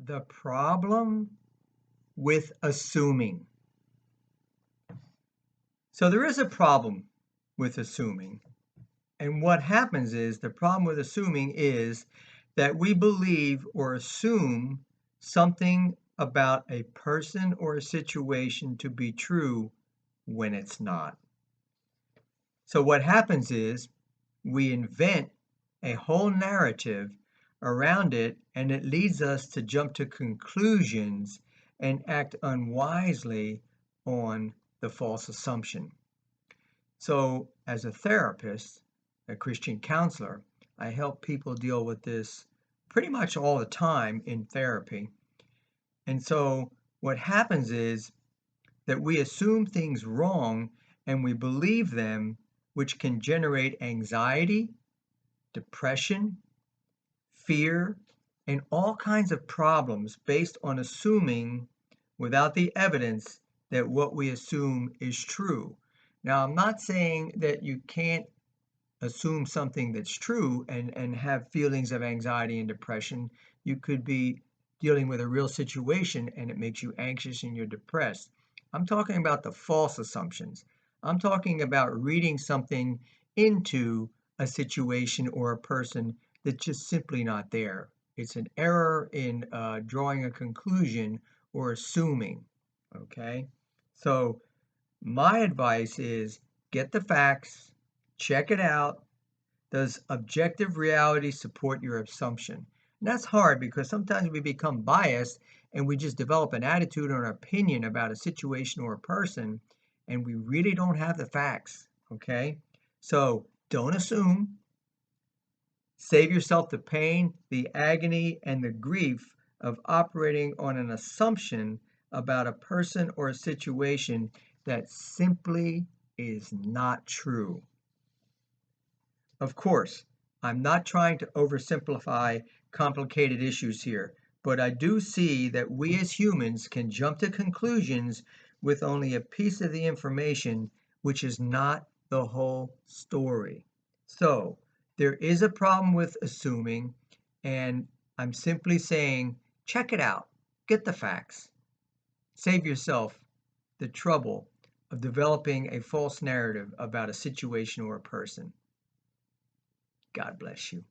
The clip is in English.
The problem with assuming. So there is a problem with assuming. And what happens is the problem with assuming is that we believe or assume something about a person or a situation to be true when it's not. So what happens is we invent a whole narrative around it, and it leads us to jump to conclusions and act unwisely on the false assumption. So, as a therapist, a Christian counselor, I help people deal with this pretty much all the time in therapy. And so, what happens is that we assume things wrong and we believe them, which can generate anxiety, depression, fear, and all kinds of problems based on assuming without the evidence that what we assume is true. Now, I'm not saying that you can't assume something that's true and have feelings of anxiety and depression. You could be dealing with a real situation and it makes you anxious and you're depressed. I'm talking about the false assumptions. I'm talking about reading something into a situation or a person that's just simply not there. It's an error in drawing a conclusion or assuming. Okay? So, my advice is get the facts, check it out. Does objective reality support your assumption? And that's hard because sometimes we become biased and we just develop an attitude or an opinion about a situation or a person, and we really don't have the facts. Okay? So don't assume. Save yourself the pain, the agony, and the grief of operating on an assumption about a person or a situation that simply is not true. Of course, I'm not trying to oversimplify complicated issues here, but I do see that we as humans can jump to conclusions with only a piece of the information, which is not the whole story. So, there is a problem with assuming, and I'm simply saying check it out, get the facts, save yourself the trouble of developing a false narrative about a situation or a person. God bless you.